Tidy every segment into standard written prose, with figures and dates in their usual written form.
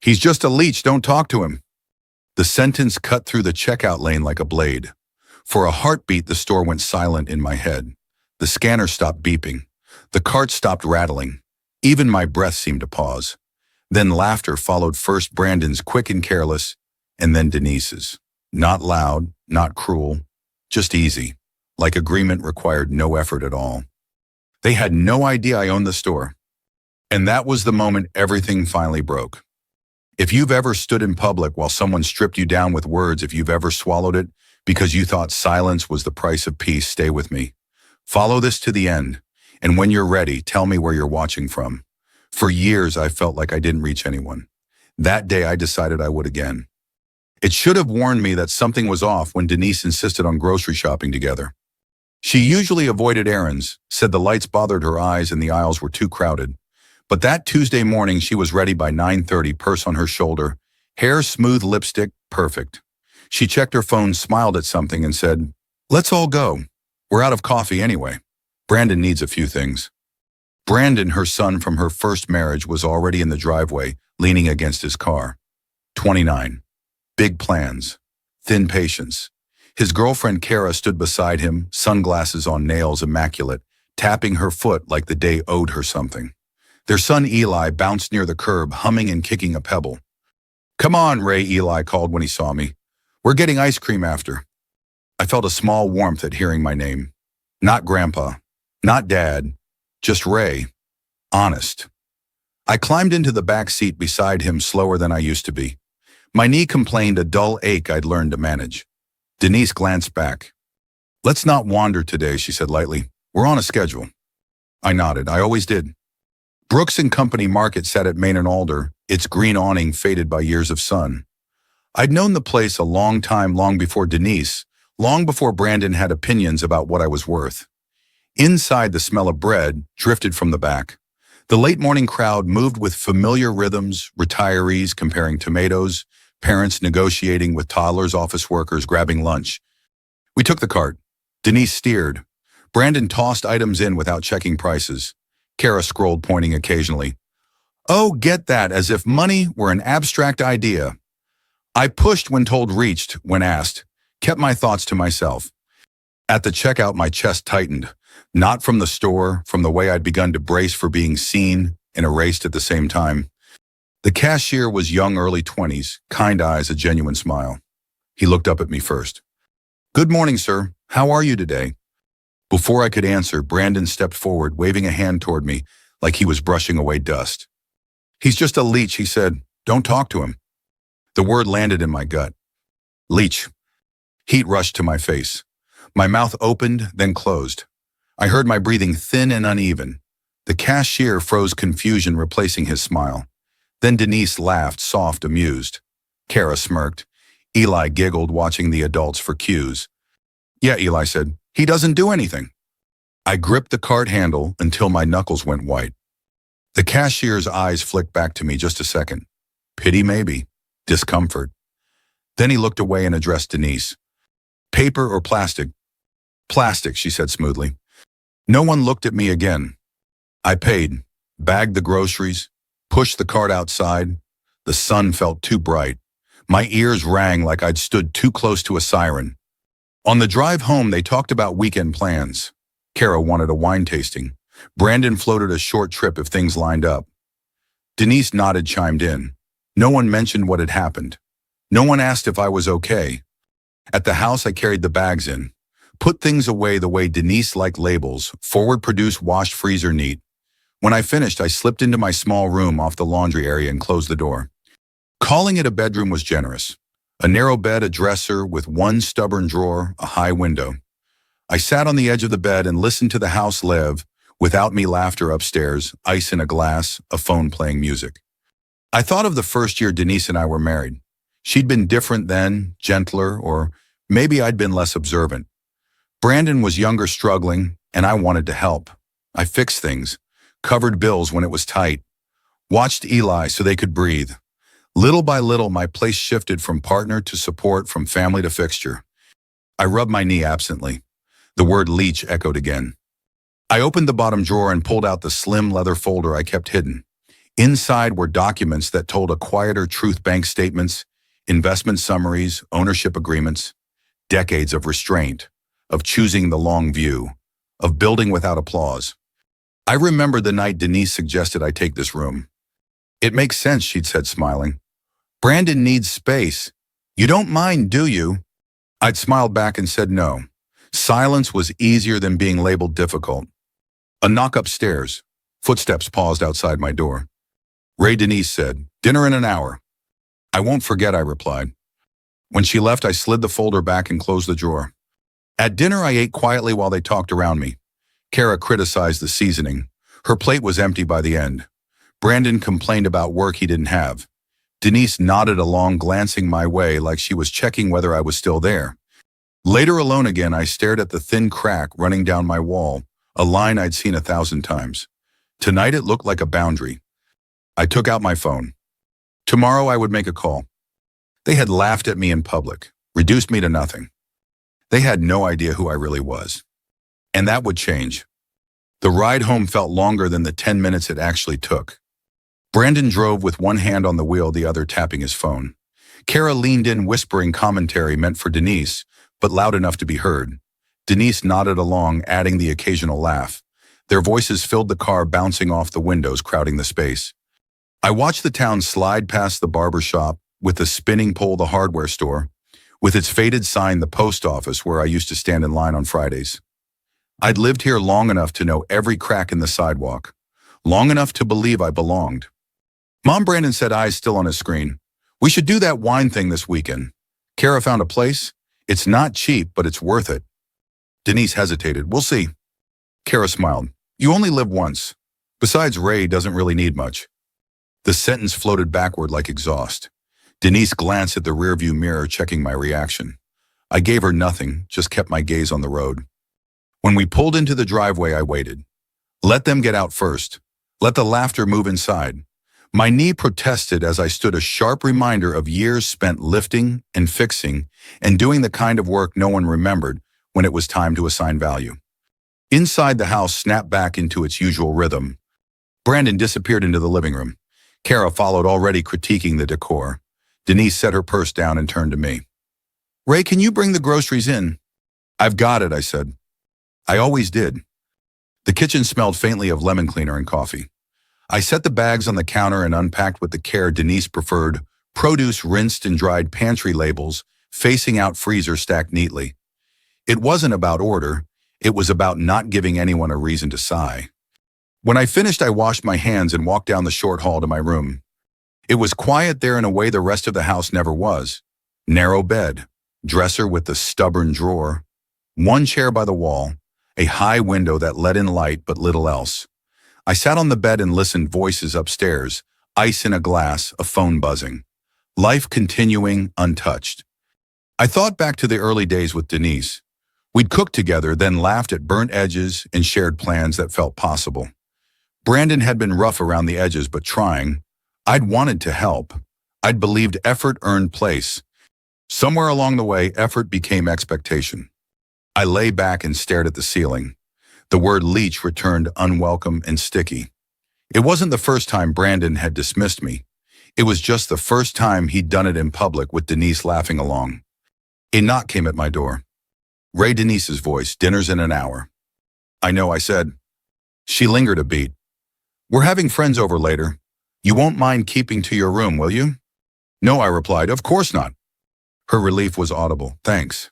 He's just a leech, don't talk to him. The sentence cut through the checkout lane like a blade. For a heartbeat, the store went silent in my head. The scanner stopped beeping. The cart stopped rattling. Even my breath seemed to pause. Then laughter followed, first Brandon's quick and careless, and then Denise's. Not loud, not cruel, just easy, like agreement required no effort at all. They had no idea I owned the store. And that was the moment everything finally broke. If you've ever stood in public while someone stripped you down with words, if you've ever swallowed it because you thought silence was the price of peace, stay with me. Follow this to the end, and when you're ready, tell me where you're watching from. For years, I felt like I didn't reach anyone. That day, I decided I would again. It should have warned me that something was off when Denise insisted on grocery shopping together. She usually avoided errands, said the lights bothered her eyes and the aisles were too crowded. But that Tuesday morning, she was ready by 9:30, purse on her shoulder, hair smooth, lipstick perfect. She checked her phone, smiled at something, and said, "Let's all go. We're out of coffee anyway. Brandon needs a few things." Brandon, her son from her first marriage, was already in the driveway, leaning against his car. 29. Big plans. Thin patience. His girlfriend Kara stood beside him, sunglasses on, nails immaculate, tapping her foot like the day owed her something. Their son Eli bounced near the curb, humming and kicking a pebble. "Come on, Ray," Eli called when he saw me. "We're getting ice cream after." I felt a small warmth at hearing my name. Not Grandpa, not Dad, just Ray. Honest. I climbed into the back seat beside him, slower than I used to be. My knee complained, a dull ache I'd learned to manage. Denise glanced back. "Let's not wander today," she said lightly. "We're on a schedule." I nodded. I always did. Brooks and Company Market sat at Main and Alder, its green awning faded by years of sun. I'd known the place a long time, long before Denise, long before Brandon had opinions about what I was worth. Inside, the smell of bread drifted from the back. The late morning crowd moved with familiar rhythms, retirees comparing tomatoes, parents negotiating with toddlers, office workers grabbing lunch. We took the cart. Denise steered. Brandon tossed items in without checking prices. Kara scrolled, pointing occasionally. "Oh, get that," as if money were an abstract idea. I pushed when told, reached when asked, kept my thoughts to myself. At the checkout, my chest tightened, not from the store, from the way I'd begun to brace for being seen and erased at the same time. The cashier was young, early 20s, kind eyes, a genuine smile. He looked up at me first. "Good morning, sir. How are you today?" Before I could answer, Brandon stepped forward, waving a hand toward me like he was brushing away dust. "He's just a leech," he said. "Don't talk to him." The word landed in my gut. Leech. Heat rushed to my face. My mouth opened, then closed. I heard my breathing thin and uneven. The cashier froze, confusion replacing his smile. Then Denise laughed, soft, amused. Kara smirked. Eli giggled, watching the adults for cues. "Yeah," Eli said. "He doesn't do anything." I gripped the cart handle until my knuckles went white. The cashier's eyes flicked back to me just a second. Pity, maybe. Discomfort. Then he looked away and addressed Denise. "Paper or plastic?" "Plastic," she said smoothly. No one looked at me again. I paid, bagged the groceries, pushed the cart outside. The sun felt too bright. My ears rang like I'd stood too close to a siren. On the drive home, they talked about weekend plans. Kara wanted a wine tasting. Brandon floated a short trip if things lined up. Denise nodded, chimed in. No one mentioned what had happened. No one asked if I was okay. At the house, I carried the bags in. Put things away the way Denise liked labels, forward produced, washed, freezer neat. When I finished, I slipped into my small room off the laundry area and closed the door. Calling it a bedroom was generous. A narrow bed, a dresser with one stubborn drawer, a high window. I sat on the edge of the bed and listened to the house live, without me, laughter upstairs, ice in a glass, a phone playing music. I thought of the first year Denise and I were married. She'd been different then, gentler, or maybe I'd been less observant. Brandon was younger, struggling, and I wanted to help. I fixed things, covered bills when it was tight, watched Eli so they could breathe. Little by little, my place shifted from partner to support, from family to fixture. I rubbed my knee absently. The word Leech echoed again. I opened the bottom drawer and pulled out the slim leather folder I kept hidden. Inside were documents that told a quieter truth: bank statements, investment summaries, ownership agreements, decades of restraint, of choosing the long view, of building without applause. I remember the night Denise suggested I take this room. It makes sense, she'd said, smiling. Brandon needs space. You don't mind, do you? I'd smiled back and said no. Silence was easier than being labeled difficult. A knock upstairs. Footsteps paused outside my door. Ray, Denise said, dinner in an hour. I won't forget, I replied. When she left, I slid the folder back and closed the drawer. At dinner, I ate quietly while they talked around me. Kara criticized the seasoning. Her plate was empty by the end. Brandon complained about work he didn't have. Denise nodded along, glancing my way like she was checking whether I was still there. Later, alone again, I stared at the thin crack running down my wall, a line I'd seen 1,000 times. Tonight it looked like a boundary. I took out my phone. Tomorrow I would make a call. They had laughed at me in public, reduced me to nothing. They had no idea who I really was. And that would change. The ride home felt longer than the 10 minutes it actually took. Brandon drove with one hand on the wheel, the other tapping his phone. Kara leaned in, whispering commentary meant for Denise, but loud enough to be heard. Denise nodded along, adding the occasional laugh. Their voices filled the car, bouncing off the windows, crowding the space. I watched the town slide past the barber shop, with the spinning pole the hardware store, with its faded sign the post office where I used to stand in line on Fridays. I'd lived here long enough to know every crack in the sidewalk, long enough to believe I belonged. Mom, Brandon said, eyes still on his screen. We should do that wine thing this weekend. Kara found a place. It's not cheap, but it's worth it. Denise hesitated. We'll see. Kara smiled. You only live once. Besides, Ray doesn't really need much. The sentence floated backward like exhaust. Denise glanced at the rearview mirror, checking my reaction. I gave her nothing, just kept my gaze on the road. When we pulled into the driveway, I waited. Let them get out first. Let the laughter move inside. My knee protested as I stood, a sharp reminder of years spent lifting and fixing and doing the kind of work no one remembered when it was time to assign value. Inside, the house snapped back into its usual rhythm. Brandon disappeared into the living room. Kara followed, already critiquing the decor. Denise set her purse down and turned to me. Ray, can you bring the groceries in? I've got it, I said. I always did. The kitchen smelled faintly of lemon cleaner and coffee. I set the bags on the counter and unpacked with the care Denise preferred, produce rinsed and dried, pantry labels facing out, freezer stacked neatly. It wasn't about order. It was about not giving anyone a reason to sigh. When I finished, I washed my hands and walked down the short hall to my room. It was quiet there in a way the rest of the house never was. Narrow bed, dresser with the stubborn drawer, one chair by the wall, a high window that let in light but little else. I sat on the bed and listened. Voices upstairs, ice in a glass, a phone buzzing. Life continuing untouched. I thought back to the early days with Denise. We'd cooked together, then laughed at burnt edges and shared plans that felt possible. Brandon had been rough around the edges, but trying. I'd wanted to help. I'd believed effort earned place. Somewhere along the way, effort became expectation. I lay back and stared at the ceiling. The word Leech returned, unwelcome and sticky. It wasn't the first time Brandon had dismissed me. It was just the first time he'd done it in public, with Denise laughing along. A knock came at my door. Ray, Denise's voice. Dinner's in an hour. I know, I said. She lingered a beat. We're having friends over later. You won't mind keeping to your room, will you? No, I replied. Of course not. Her relief was audible. Thanks.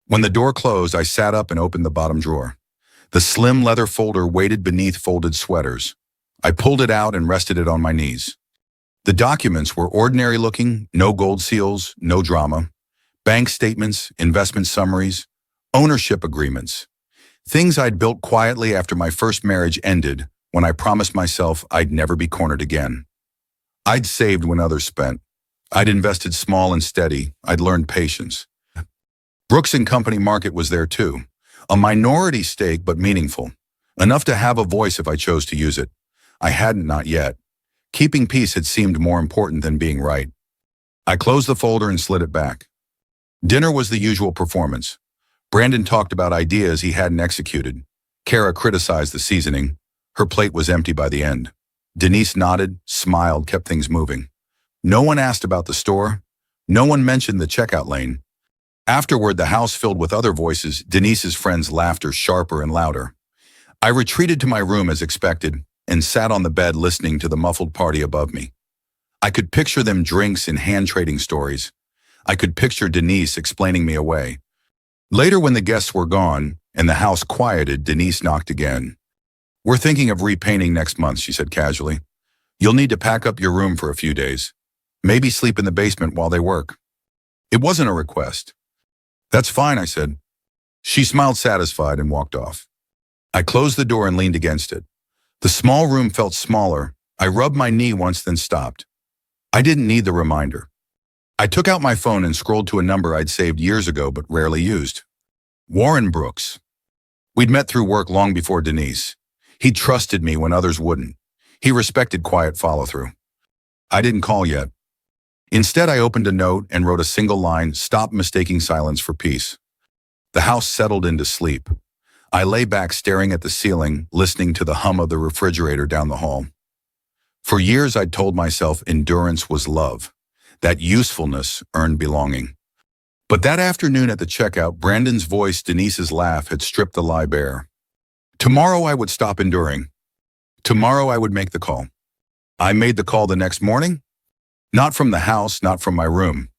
When the door closed, I sat up and opened the bottom drawer. The slim leather folder waited beneath folded sweaters. I pulled it out and rested it on my knees. The documents were ordinary looking, no gold seals, no drama. Bank statements, investment summaries, ownership agreements. Things I'd built quietly after my first marriage ended, when I promised myself I'd never be cornered again. I'd saved when others spent. I'd invested small and steady. I'd learned patience. Brooks and Company market was there too. A minority stake, but meaningful. Enough to have a voice if I chose to use it. I hadn't, not yet. Keeping peace had seemed more important than being right. I closed the folder and slid it back. Dinner was the usual performance. Brandon talked about ideas he hadn't executed. Kara criticized the seasoning. Her plate was empty by the end. Denise nodded, smiled, kept things moving. No one asked about the store. No one mentioned the checkout lane. Afterward, the house filled with other voices, Denise's friends' laughter sharper and louder. I retreated to my room as expected and sat on the bed listening to the muffled party above me. I could picture them drinks and hand-trading stories. I could picture Denise explaining me away. Later, when the guests were gone and the house quieted, Denise knocked again. "We're thinking of repainting next month," she said casually. "You'll need to pack up your room for a few days. Maybe sleep in the basement while they work." It wasn't a request. "That's fine," I said. She smiled satisfied and walked off. I closed the door and leaned against it. The small room felt smaller. I rubbed my knee once, then stopped. I didn't need the reminder. I took out my phone and scrolled to a number I'd saved years ago but rarely used. Warren Brooks. We'd met through work long before Denise. He trusted me when others wouldn't. He respected quiet follow-through. I didn't call yet. Instead, I opened a note and wrote a single line, "Stop mistaking silence for peace." The house settled into sleep. I lay back staring at the ceiling, listening to the hum of the refrigerator down the hall. For years, I'd told myself endurance was love, that usefulness earned belonging. But that afternoon at the checkout, Brandon's voice, Denise's laugh had stripped the lie bare. Tomorrow I would stop enduring. Tomorrow I would make the call. I made the call the next morning. Not from the house, not from my room.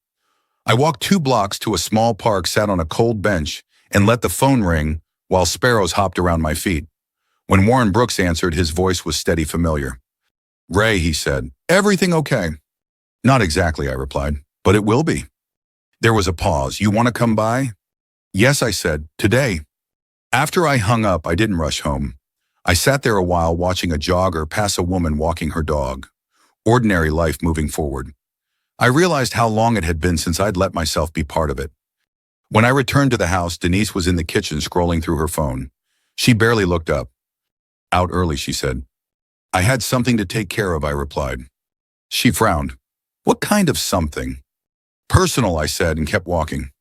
I walked 2 blocks to a small park, sat on a cold bench, and let the phone ring while sparrows hopped around my feet. When Warren Brooks answered, his voice was steady, familiar. "Ray," he said, "everything okay?" "Not exactly," I replied, "but it will be." There was a pause. "You want to come by?" "Yes," I said, "today." After I hung up, I didn't rush home. I sat there a while watching a jogger pass a woman walking her dog. Ordinary life moving forward. I realized how long it had been since I'd let myself be part of it. When I returned to the house, Denise was in the kitchen scrolling through her phone. She barely looked up. "Out early," she said. "I had something to take care of," I replied. She frowned. "What kind of something?" "Personal," I said, and kept walking.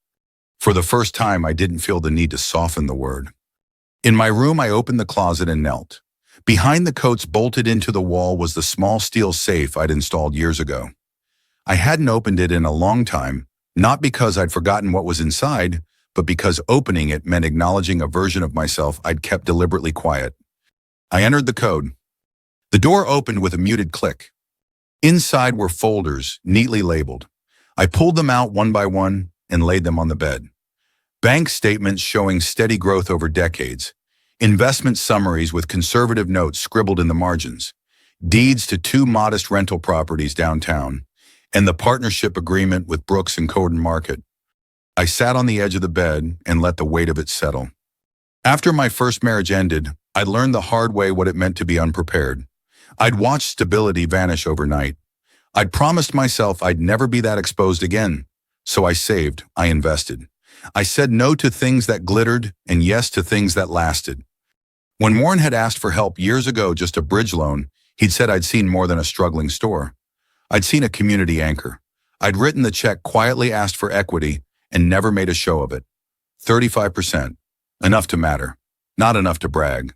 For the first time, I didn't feel the need to soften the word. In my room, I opened the closet and knelt. Behind the coats bolted into the wall was the small steel safe I'd installed years ago. I hadn't opened it in a long time, not because I'd forgotten what was inside, but because opening it meant acknowledging a version of myself I'd kept deliberately quiet. I entered the code. The door opened with a muted click. Inside were folders, neatly labeled. I pulled them out one by one and laid them on the bed. Bank statements showing steady growth over decades. Investment summaries with conservative notes scribbled in the margins. Deeds to 2 modest rental properties downtown. And the partnership agreement with Brooks and Coden Market. I sat on the edge of the bed and let the weight of it settle. After my first marriage ended, I learned the hard way what it meant to be unprepared. I'd watched stability vanish overnight. I'd promised myself I'd never be that exposed again. So I saved, I invested. I said no to things that glittered and yes to things that lasted. When Warren had asked for help years ago, just a bridge loan, he'd said I'd seen more than a struggling store. I'd seen a community anchor. I'd written the check, quietly asked for equity, and never made a show of it. 35%. Enough to matter. Not enough to brag.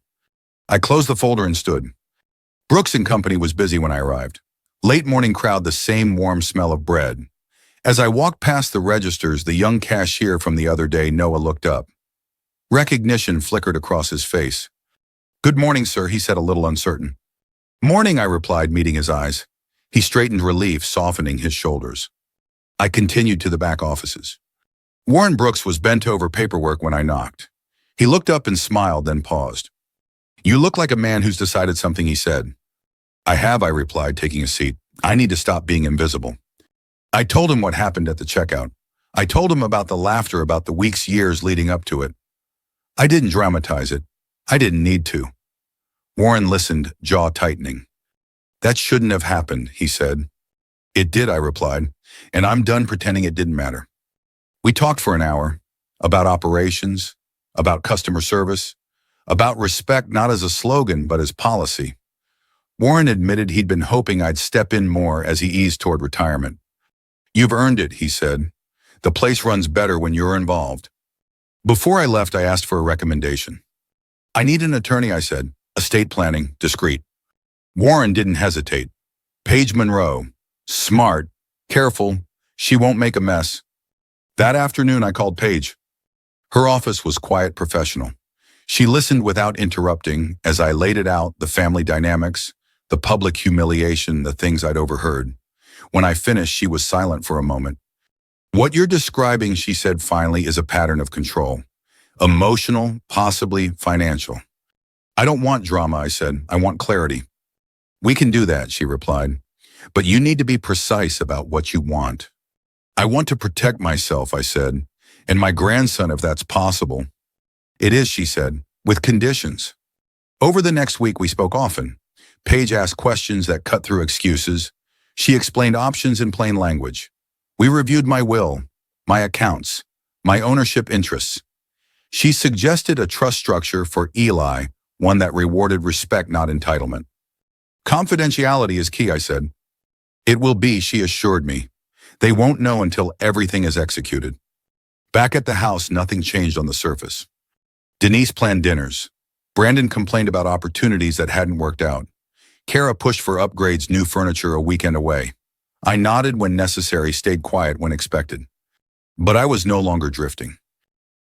I closed the folder and stood. Brooks and Company was busy when I arrived. Late morning crowd, the same warm smell of bread. As I walked past the registers, the young cashier from the other day, Noah, looked up. Recognition flickered across his face. "Good morning, sir," he said, a little uncertain. "Morning," I replied, meeting his eyes. He straightened, relief softening his shoulders. I continued to the back offices. Warren Brooks was bent over paperwork when I knocked. He looked up and smiled, then paused. "You look like a man who's decided something," he said. "I have," I replied, taking a seat. "I need to stop being invisible." I told him what happened at the checkout. I told him about the laughter, about the weeks, years leading up to it. I didn't dramatize it. I didn't need to. Warren listened, jaw tightening. "That shouldn't have happened," he said. "It did," I replied, "and I'm done pretending it didn't matter." We talked for an hour, about operations, about customer service, about respect not as a slogan but as policy. Warren admitted he'd been hoping I'd step in more as he eased toward retirement. "You've earned it," he said. "The place runs better when you're involved." Before I left, I asked for a recommendation. "I need an attorney," I said. "Estate planning, discreet." Warren didn't hesitate. Paige Monroe. Smart. Careful. She won't make a mess. That afternoon I called Paige. Her office was quiet, professional. She listened without interrupting as I laid it out, the family dynamics, the public humiliation, the things I'd overheard. When I finished, she was silent for a moment. What you're describing, she said finally, is a pattern of control. Emotional, possibly financial. I don't want drama, I said. I want clarity. We can do that, she replied. But you need to be precise about what you want. I want to protect myself, I said, and my grandson if that's possible. It is, she said, with conditions. Over the next week we spoke often. Paige asked questions that cut through excuses. She explained options in plain language. We reviewed my will, my accounts, my ownership interests. She suggested a trust structure for Eli, one that rewarded respect, not entitlement. Confidentiality is key, I said. It will be, she assured me. They won't know until everything is executed. Back at the house, nothing changed on the surface. Denise planned dinners. Brandon complained about opportunities that hadn't worked out. Kara pushed for upgrades, new furniture a weekend away. I nodded when necessary, stayed quiet when expected. But I was no longer drifting.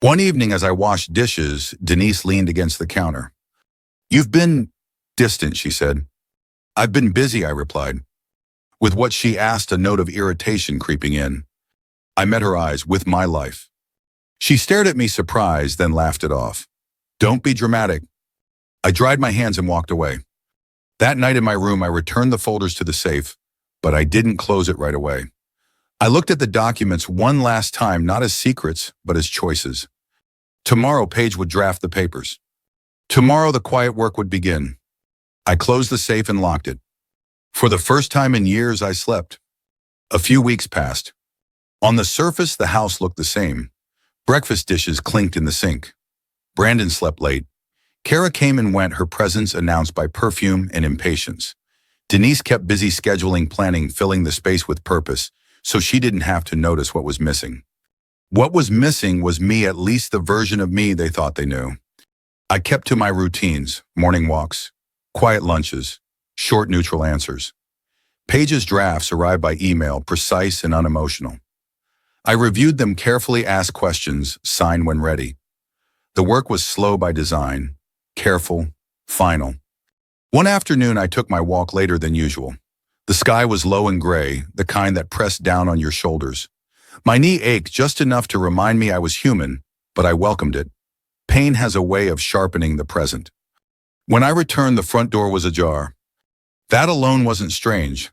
One evening as I washed dishes, Denise leaned against the counter. You've been distant, she said. I've been busy, I replied. With what she asked, a note of irritation creeping in. I met her eyes, with my life. She stared at me surprised, then laughed it off. Don't be dramatic. I dried my hands and walked away. That night in my room, I returned the folders to the safe, but I didn't close it right away. I looked at the documents one last time, not as secrets, but as choices. Tomorrow, Paige would draft the papers. Tomorrow, the quiet work would begin. I closed the safe and locked it. For the first time in years, I slept. A few weeks passed. On the surface, the house looked the same. Breakfast dishes clinked in the sink. Brandon slept late. Kara came and went, her presence announced by perfume and impatience. Denise kept busy scheduling, planning, filling the space with purpose, so she didn't have to notice what was missing. What was missing was me, at least the version of me they thought they knew. I kept to my routines, morning walks, quiet lunches, short neutral answers. Paige's drafts arrived by email, precise and unemotional. I reviewed them carefully, asked questions, signed when ready. The work was slow by design, careful, final. One afternoon, I took my walk later than usual. The sky was low and gray, the kind that pressed down on your shoulders. My knee ached just enough to remind me I was human, but I welcomed it. Pain has a way of sharpening the present. When I returned, the front door was ajar. That alone wasn't strange.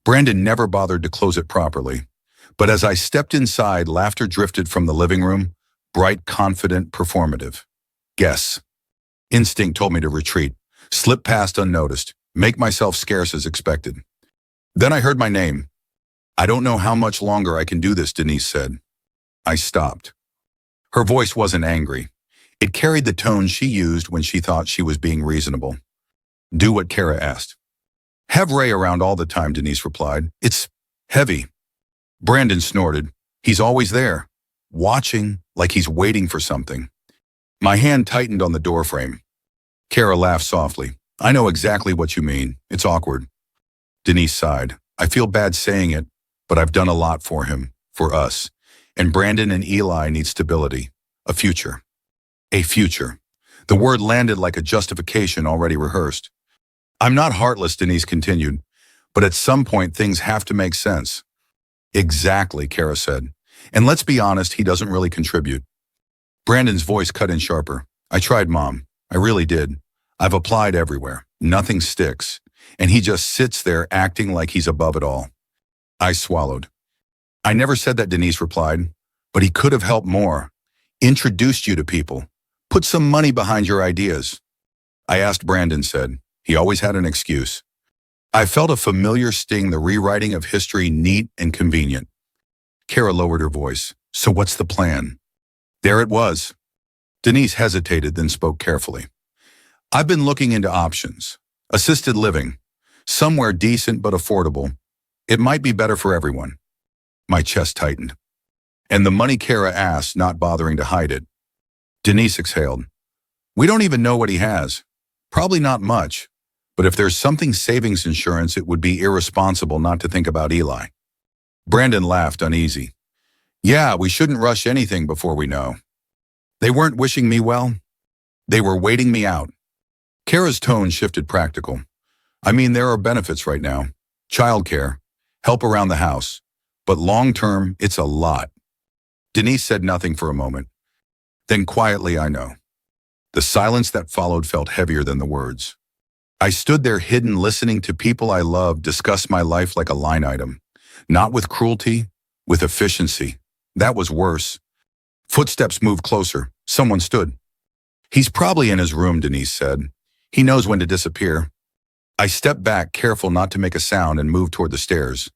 Brandon never bothered to close it properly. But as I stepped inside, laughter drifted from the living room, bright, confident, performative. Guess. Instinct told me to retreat, slip past unnoticed, make myself scarce as expected. Then I heard my name. I don't know how much longer I can do this, Denise said. I stopped. Her voice wasn't angry. It carried the tone she used when she thought she was being reasonable. Do what Kara asked. Have Ray around all the time, Denise replied. It's heavy. Brandon snorted. He's always there, watching like he's waiting for something. My hand tightened on the doorframe. Kara laughed softly. I know exactly what you mean. It's awkward. Denise sighed. I feel bad saying it, but I've done a lot for him, for us. And Brandon and Eli need stability, a future. A future. The word landed like a justification already rehearsed. I'm not heartless, Denise continued, but at some point things have to make sense. Exactly, Kara said. And let's be honest, he doesn't really contribute. Brandon's voice cut in sharper. I tried, Mom. I really did. I've applied everywhere. Nothing sticks. And he just sits there acting like he's above it all. I swallowed. I never said that, Denise replied, but he could have helped more. Introduced you to people. Put some money behind your ideas. I asked, Brandon said. He always had an excuse. I felt a familiar sting, the rewriting of history, neat and convenient. Kara lowered her voice. So what's the plan? There it was. Denise hesitated, then spoke carefully. I've been looking into options. Assisted living. Somewhere decent but affordable. It might be better for everyone. My chest tightened. And the money, Kara asked, not bothering to hide it. Denise exhaled. We don't even know what he has. Probably not much. But if there's something savings insurance, it would be irresponsible not to think about Eli. Brandon laughed uneasy. Yeah, we shouldn't rush anything before we know. They weren't wishing me well. They were waiting me out. Kara's tone shifted practical. I mean, there are benefits right now. Childcare, help around the house. But long-term, it's a lot. Denise said nothing for a moment. Then quietly, I know. The silence that followed felt heavier than the words. I stood there hidden, listening to people I loved discuss my life like a line item. Not with cruelty, with efficiency. That was worse. Footsteps moved closer. Someone stood. He's probably in his room, Denise said. He knows when to disappear. I stepped back, careful not to make a sound, and moved toward the stairs.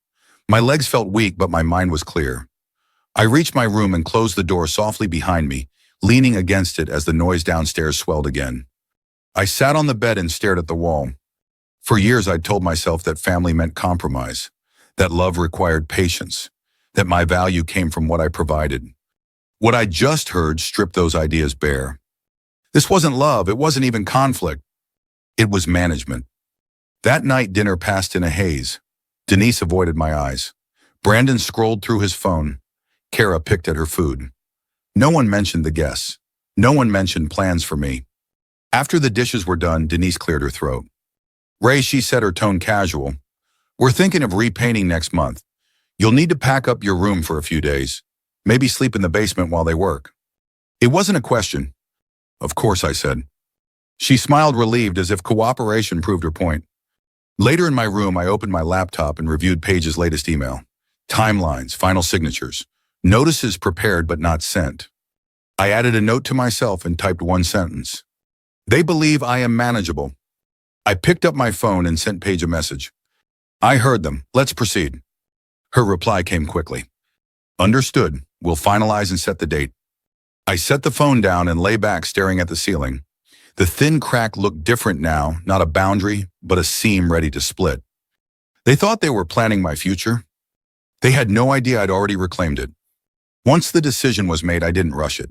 My legs felt weak, but my mind was clear. I reached my room and closed the door softly behind me, leaning against it as the noise downstairs swelled again. I sat on the bed and stared at the wall. For years, I'd told myself that family meant compromise, that love required patience, that my value came from what I provided. What I just heard stripped those ideas bare. This wasn't love, it wasn't even conflict. It was management. That night, dinner passed in a haze. Denise avoided my eyes. Brandon scrolled through his phone. Kara picked at her food. No one mentioned the guests. No one mentioned plans for me. After the dishes were done, Denise cleared her throat. Ray, she said, her tone casual. We're thinking of repainting next month. You'll need to pack up your room for a few days. Maybe sleep in the basement while they work. It wasn't a question. Of course, I said. She smiled, relieved, as if cooperation proved her point. Later in my room, I opened my laptop and reviewed Paige's latest email. Timelines, final signatures, notices prepared but not sent. I added a note to myself and typed one sentence. They believe I am manageable. I picked up my phone and sent Paige a message. I heard them. Let's proceed. Her reply came quickly. Understood. We'll finalize and set the date. I set the phone down and lay back staring at the ceiling. The thin crack looked different now, not a boundary, but a seam ready to split. They thought they were planning my future. They had no idea I'd already reclaimed it. Once the decision was made, I didn't rush it.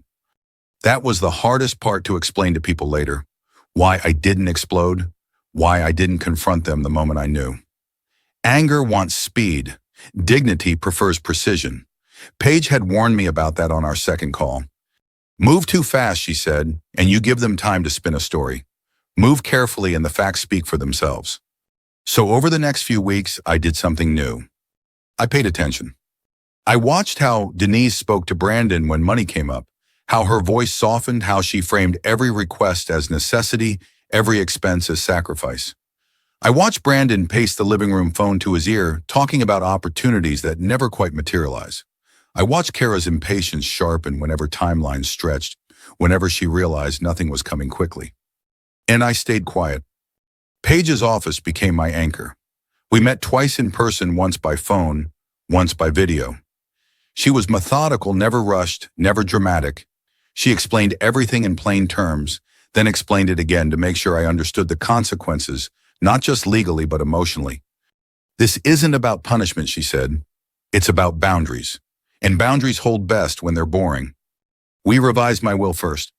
That was the hardest part to explain to people later. Why I didn't explode, why I didn't confront them the moment I knew. Anger wants speed. Dignity prefers precision. Paige had warned me about that on our second call. Move too fast, she said, and you give them time to spin a story. Move carefully and the facts speak for themselves. So over the next few weeks, I did something new. I paid attention. I watched how Denise spoke to Brandon when money came up, how her voice softened, how she framed every request as necessity, every expense as sacrifice. I watched Brandon pace the living room phone to his ear, talking about opportunities that never quite materialize. I watched Kara's impatience sharpen whenever timelines stretched, whenever she realized nothing was coming quickly. And I stayed quiet. Paige's office became my anchor. We met twice in person, once by phone, once by video. She was methodical, never rushed, never dramatic. She explained everything in plain terms, then explained it again to make sure I understood the consequences, not just legally but emotionally. This isn't about punishment, she said. It's about boundaries. And boundaries hold best when they're boring. We revised my will first.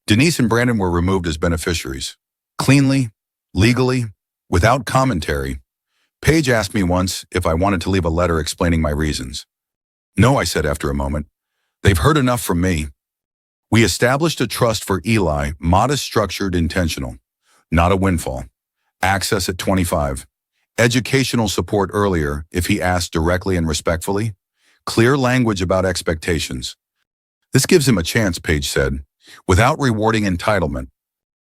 Denise and Brandon were removed as beneficiaries. Cleanly, legally, without commentary. Paige asked me once if I wanted to leave a letter explaining my reasons. No, I said after a moment. They've heard enough from me. We established a trust for Eli, modest, structured, intentional. Not a windfall. Access at 25. Educational support earlier if he asked directly and respectfully. Clear language about expectations. This gives him a chance, Paige said, without rewarding entitlement.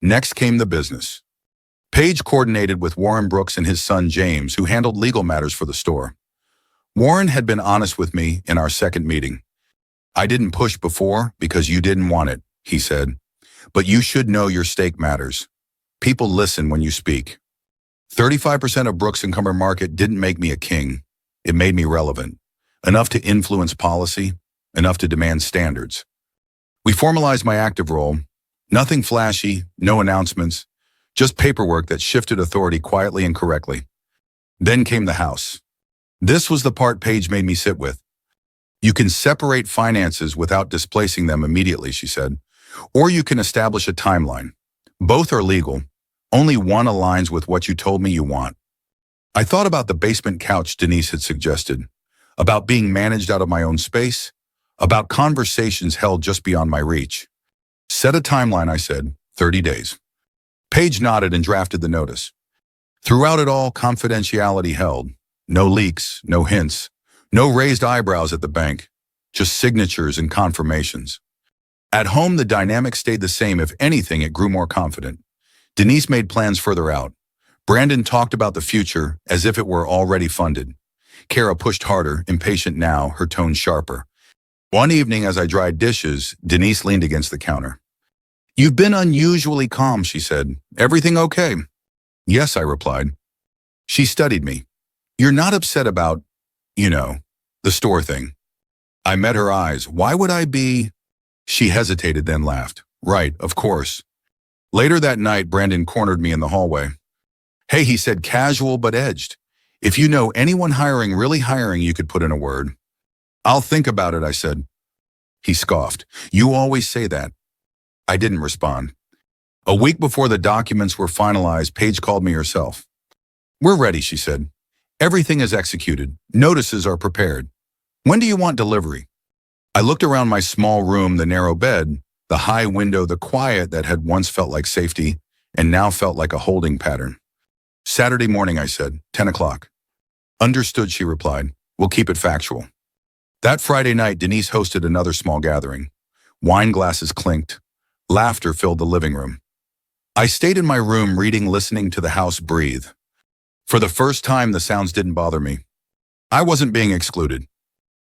Next came the business. Paige coordinated with Warren Brooks and his son James, who handled legal matters for the store. Warren had been honest with me in our second meeting. I didn't push before because you didn't want it, he said. But you should know your stake matters. People listen when you speak. 35% of Brooks' Cumber Market didn't make me a king. It made me relevant. Enough to influence policy, enough to demand standards. We formalized my active role. Nothing flashy, no announcements, just paperwork that shifted authority quietly and correctly. Then came the house. This was the part Paige made me sit with. You can separate finances without displacing them immediately, she said, or you can establish a timeline. Both are legal. Only one aligns with what you told me you want. I thought about the basement couch Denise had suggested, about being managed out of my own space, about conversations held just beyond my reach. Set a timeline, I said, 30 days. Paige nodded and drafted the notice. Throughout it all, confidentiality held. No leaks, no hints, no raised eyebrows at the bank, just signatures and confirmations. At home, the dynamic stayed the same. If anything, it grew more confident. Denise made plans further out. Brandon talked about the future as if it were already funded. Kara pushed harder, impatient now, her tone sharper. One evening, as I dried dishes, Denise leaned against the counter. "You've been unusually calm," she said. "Everything okay?" "Yes," I replied. She studied me. "You're not upset about, the store thing." I met her eyes. "Why would I be?" She hesitated, then laughed. "Right, of course." Later that night, Brandon cornered me in the hallway. "Hey," he said, casual but edged. "If you know anyone hiring, really hiring, you could put in a word." "I'll think about it," I said. He scoffed. "You always say that." I didn't respond. A week before the documents were finalized, Paige called me herself. "We're ready," she said. "Everything is executed. Notices are prepared. When do you want delivery?" I looked around my small room, the narrow bed, the high window, the quiet that had once felt like safety and now felt like a holding pattern. "Saturday morning," I said, 10 o'clock. "Understood," she replied. "We'll keep it factual." That Friday night, Denise hosted another small gathering. Wine glasses clinked. Laughter filled the living room. I stayed in my room, reading, listening to the house breathe. For the first time, the sounds didn't bother me. I wasn't being excluded.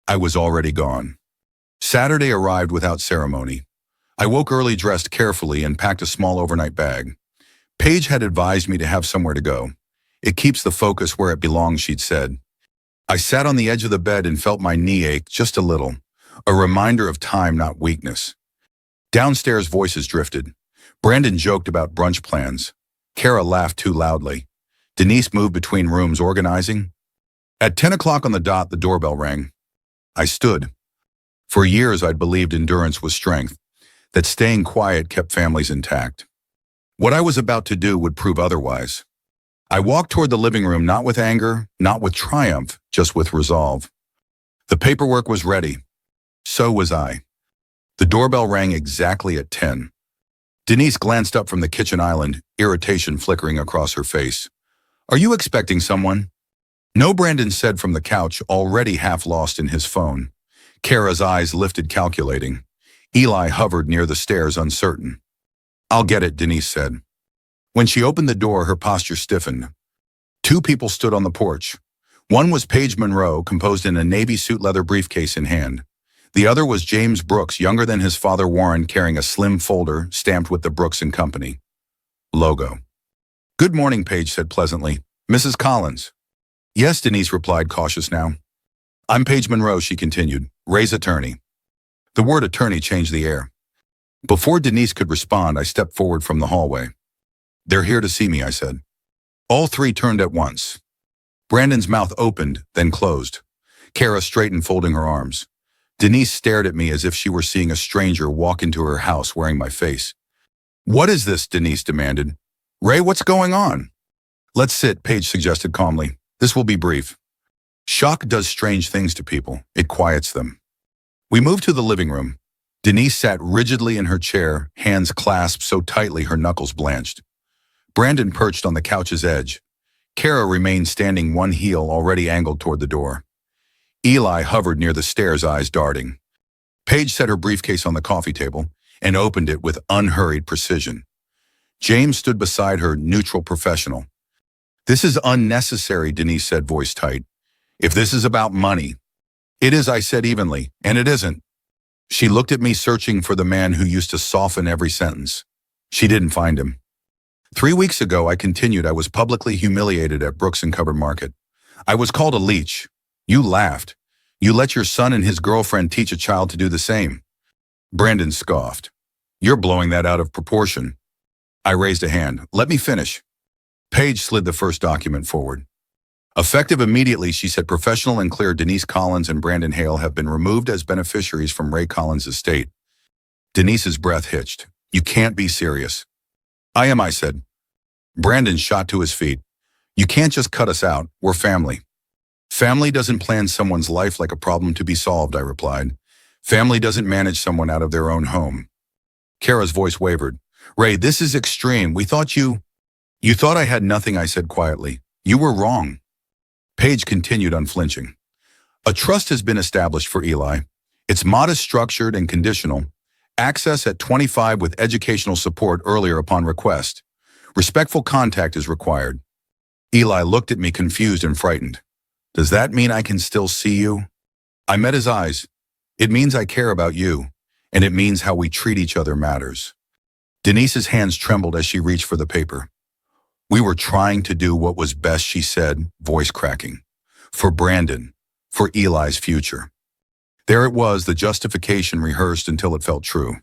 I was already gone. Saturday arrived without ceremony. I woke early, dressed carefully, and packed a small overnight bag. Paige had advised me to have somewhere to go. "It keeps the focus where it belongs," she'd said. I sat on the edge of the bed and felt my knee ache just a little, a reminder of time, not weakness. Downstairs, voices drifted. Brandon joked about brunch plans. Kara laughed too loudly. Denise moved between rooms, organizing. At 10 o'clock on the dot, the doorbell rang. I stood. For years, I'd believed endurance was strength, that staying quiet kept families intact. What I was about to do would prove otherwise. I walked toward the living room, not with anger, not with triumph, just with resolve. The paperwork was ready. So was I. The doorbell rang exactly at 10. Denise glanced up from the kitchen island, irritation flickering across her face. "Are you expecting someone?" "No," Brandon said from the couch, already half lost in his phone. Kara's eyes lifted, calculating. Eli hovered near the stairs, uncertain. "I'll get it," Denise said. When she opened the door, her posture stiffened. Two people stood on the porch. One was Paige Monroe, composed in a navy suit, leather briefcase in hand. The other was James Brooks, younger than his father Warren, carrying a slim folder stamped with the Brooks and Company logo. "Good morning," Paige said pleasantly. "Mrs. Collins?" "Yes," Denise replied, cautious now. "I'm Paige Monroe," she continued, "Ray's attorney." The word attorney changed the air. Before Denise could respond, I stepped forward from the hallway. "They're here to see me," I said. All three turned at once. Brandon's mouth opened, then closed. Kara straightened, folding her arms. Denise stared at me as if she were seeing a stranger walk into her house wearing my face. "What is this?" Denise demanded. "Ray, what's going on?" "Let's sit," Paige suggested calmly. "This will be brief." Shock does strange things to people. It quiets them. We moved to the living room. Denise sat rigidly in her chair, hands clasped so tightly her knuckles blanched. Brandon perched on the couch's edge. Kara remained standing, one heel already angled toward the door. Eli hovered near the stairs, eyes darting. Paige set her briefcase on the coffee table and opened it with unhurried precision. James stood beside her, neutral, professional. "This is unnecessary," Denise said, voice tight. "If this is about money." "It is," I said evenly, "and it isn't." She looked at me, searching for the man who used to soften every sentence. She didn't find him. 3 weeks ago, I continued, I was publicly humiliated at Brooks and Covered Market. I was called a leech. You laughed. You let your son and his girlfriend teach a child to do the same. Brandon scoffed. "You're blowing that out of proportion." I raised a hand. "Let me finish." Paige slid the first document forward. "Effective immediately," she said, "professional and clear. Denise Collins and Brandon Hale have been removed as beneficiaries from Ray Collins' estate." Denise's breath hitched. "You can't be serious." "I am," I said. Brandon shot to his feet. You can't just cut us out. We're family. Family doesn't plan someone's life like a problem to be solved, I replied. Family doesn't manage someone out of their own home. Kara's voice wavered. Ray, this is extreme. You thought I had nothing, I said quietly. You were wrong. Paige continued unflinching. A trust has been established for Eli. It's modest, structured, and conditional. Access at 25 with educational support earlier upon request. Respectful contact is required. Eli looked at me confused and frightened. Does that mean I can still see you? I met his eyes. It means I care about you, and it means how we treat each other matters. Denise's hands trembled as she reached for the paper. We were trying to do what was best, she said, voice cracking. For Brandon, for Eli's future. There it was, the justification rehearsed until it felt true.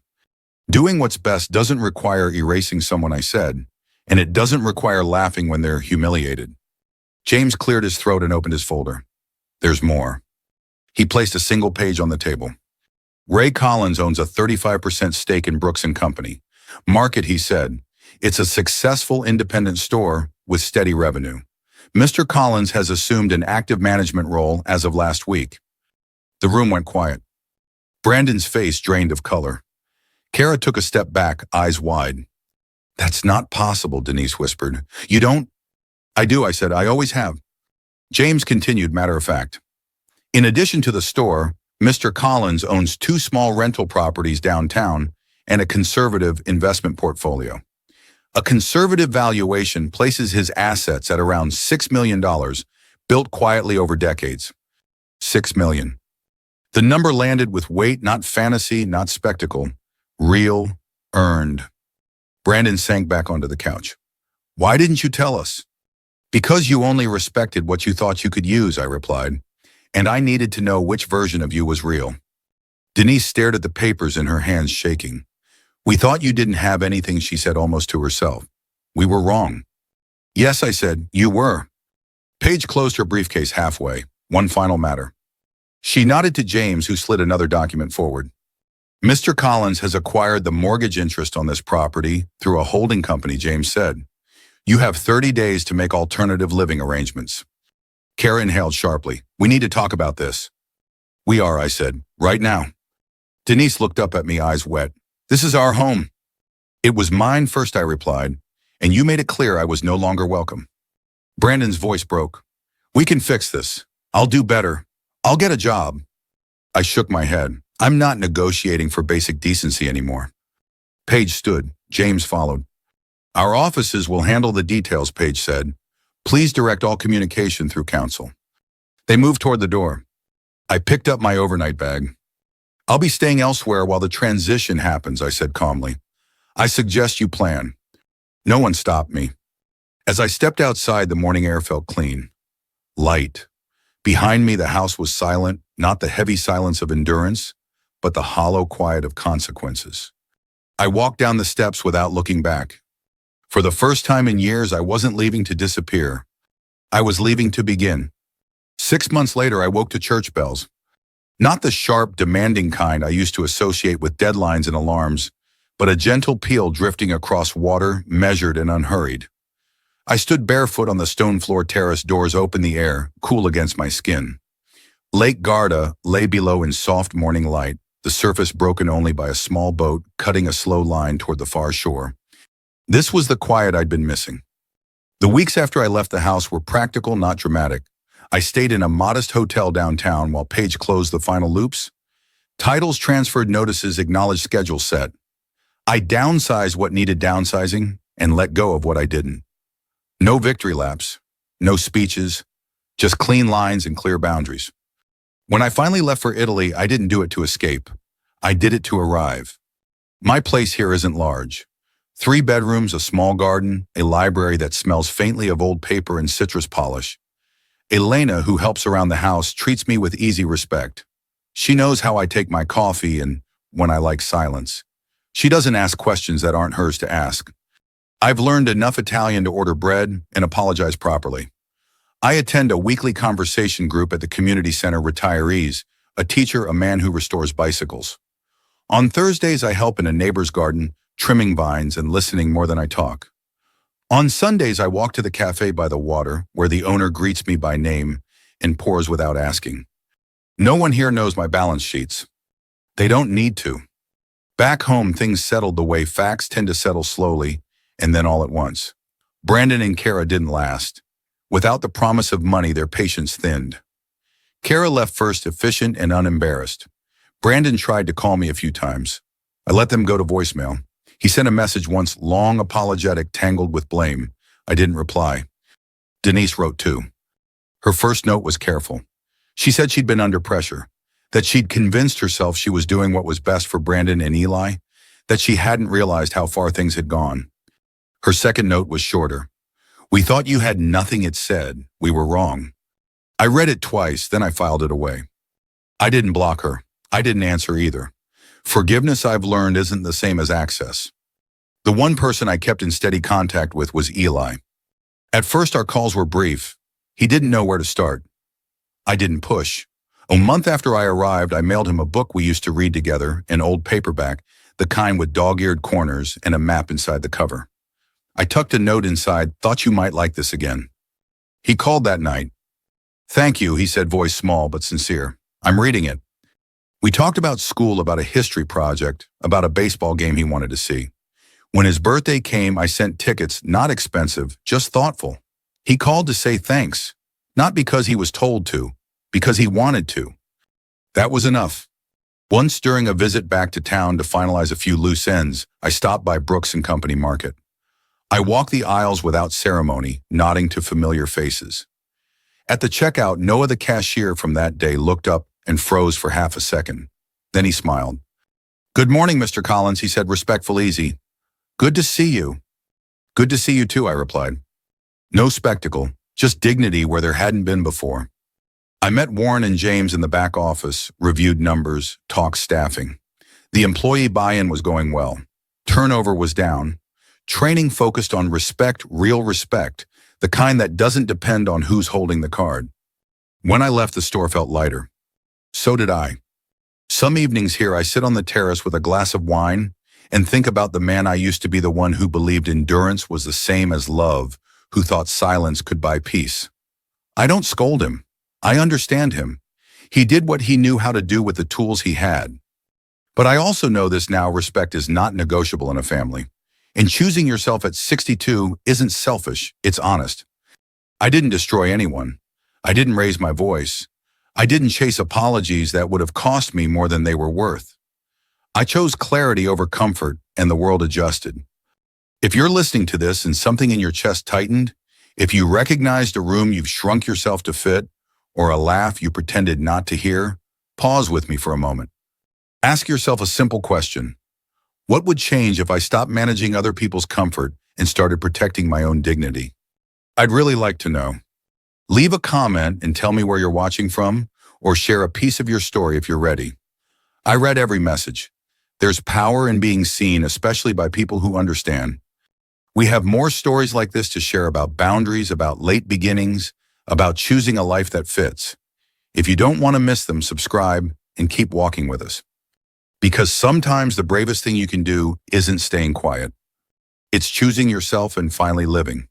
Doing what's best doesn't require erasing someone, I said, and it doesn't require laughing when they're humiliated. James cleared his throat and opened his folder. There's more. He placed a single page on the table. Ray Collins owns a 35% stake in Brooks & Company. Market, he said. It's a successful independent store with steady revenue. Mr. Collins has assumed an active management role as of last week. The room went quiet. Brandon's face drained of color. Kara took a step back, eyes wide. That's not possible, Denise whispered. You don't? I do, I said. I always have. James continued, matter of fact. In addition to the store, Mr. Collins owns 2 small rental properties downtown and a conservative investment portfolio. A conservative valuation places his assets at around $6 million, built quietly over decades. $6 million. The number landed with weight, not fantasy, not spectacle. Real, earned. Brandon sank back onto the couch. Why didn't you tell us? Because you only respected what you thought you could use, I replied, and I needed to know which version of you was real. Denise stared at the papers in her hands, shaking. We thought you didn't have anything, she said almost to herself. We were wrong. Yes, I said, you were. Paige closed her briefcase halfway. One final matter. She nodded to James, who slid another document forward. Mr. Collins has acquired the mortgage interest on this property through a holding company, James said. You have 30 days to make alternative living arrangements. Kara inhaled sharply. We need to talk about this. We are, I said, right now. Denise looked up at me, eyes wet. This is our home. It was mine first, I replied, and you made it clear I was no longer welcome. Brandon's voice broke. We can fix this. I'll do better. I'll get a job. I shook my head. I'm not negotiating for basic decency anymore. Paige stood. James followed. Our offices will handle the details, Paige said. Please direct all communication through counsel. They moved toward the door. I picked up my overnight bag. I'll be staying elsewhere while the transition happens, I said calmly. I suggest you plan. No one stopped me. As I stepped outside, the morning air felt clean. Light. Behind me, the house was silent, not the heavy silence of endurance, but the hollow quiet of consequences. I walked down the steps without looking back. For the first time in years, I wasn't leaving to disappear. I was leaving to begin. 6 months later, I woke to church bells. Not the sharp, demanding kind I used to associate with deadlines and alarms, but a gentle peal drifting across water, measured and unhurried. I stood barefoot on the stone floor terrace, doors open, the air, cool against my skin. Lake Garda lay below in soft morning light, the surface broken only by a small boat cutting a slow line toward the far shore. This was the quiet I'd been missing. The weeks after I left the house were practical, not dramatic. I stayed in a modest hotel downtown while Paige closed the final loops. Titles transferred, notices acknowledged, schedule set. I downsized what needed downsizing and let go of what I didn't. No victory laps, no speeches, just clean lines and clear boundaries. When I finally left for Italy, I didn't do it to escape. I did it to arrive. My place here isn't large. 3 bedrooms, a small garden, a library that smells faintly of old paper and citrus polish. Elena, who helps around the house, treats me with easy respect. She knows how I take my coffee and when I like silence. She doesn't ask questions that aren't hers to ask. I've learned enough Italian to order bread and apologize properly. I attend a weekly conversation group at the community center, retirees, a teacher, a man who restores bicycles. On Thursdays, I help in a neighbor's garden, trimming vines and listening more than I talk. On Sundays, I walk to the cafe by the water, where the owner greets me by name and pours without asking. No one here knows my balance sheets. They don't need to. Back home, things settled the way facts tend to settle slowly, and then all at once. Brandon and Kara didn't last. Without the promise of money, their patience thinned. Kara left first, efficient and unembarrassed. Brandon tried to call me a few times. I let them go to voicemail. He sent a message once, long, apologetic, tangled with blame. I didn't reply. Denise wrote too. Her first note was careful. She said she'd been under pressure, that she'd convinced herself she was doing what was best for Brandon and Eli, that she hadn't realized how far things had gone. Her second note was shorter. We thought you had nothing, it said. We were wrong. I read it twice, then I filed it away. I didn't block her. I didn't answer either. Forgiveness, I've learned, isn't the same as access. The one person I kept in steady contact with was Eli. At first, our calls were brief. He didn't know where to start. I didn't push. A month after I arrived, I mailed him a book we used to read together, an old paperback, the kind with dog-eared corners and a map inside the cover. I tucked a note inside, thought you might like this again. He called that night. Thank you, he said, voice small but sincere. I'm reading it. We talked about school, about a history project, about a baseball game he wanted to see. When his birthday came, I sent tickets, not expensive, just thoughtful. He called to say thanks, not because he was told to, because he wanted to. That was enough. Once during a visit back to town to finalize a few loose ends, I stopped by Brooks & Company Market. I walked the aisles without ceremony, nodding to familiar faces. At the checkout, Noah, the cashier from that day, looked up and froze for half a second. Then he smiled. Good morning, Mr. Collins, he said, respectful, easy. Good to see you. Good to see you too, I replied. No spectacle, just dignity where there hadn't been before. I met Warren and James in the back office, reviewed numbers, talked staffing. The employee buy-in was going well. Turnover was down. Training focused on respect, real respect, the kind that doesn't depend on who's holding the card. When I left, the store felt lighter. So did I. Some evenings here, I sit on the terrace with a glass of wine and think about the man I used to be, the one who believed endurance was the same as love, who thought silence could buy peace. I don't scold him. I understand him. He did what he knew how to do with the tools he had. But I also know this now: respect is not negotiable in a family. And choosing yourself at 62 isn't selfish, it's honest. I didn't destroy anyone. I didn't raise my voice. I didn't chase apologies that would have cost me more than they were worth. I chose clarity over comfort, and the world adjusted. If you're listening to this and something in your chest tightened, if you recognized a room you've shrunk yourself to fit, or a laugh you pretended not to hear, pause with me for a moment. Ask yourself a simple question. What would change if I stopped managing other people's comfort and started protecting my own dignity? I'd really like to know. Leave a comment and tell me where you're watching from, or share a piece of your story if you're ready. I read every message. There's power in being seen, especially by people who understand. We have more stories like this to share, about boundaries, about late beginnings, about choosing a life that fits. If you don't want to miss them, subscribe and keep walking with us. Because sometimes the bravest thing you can do isn't staying quiet. It's choosing yourself and finally living.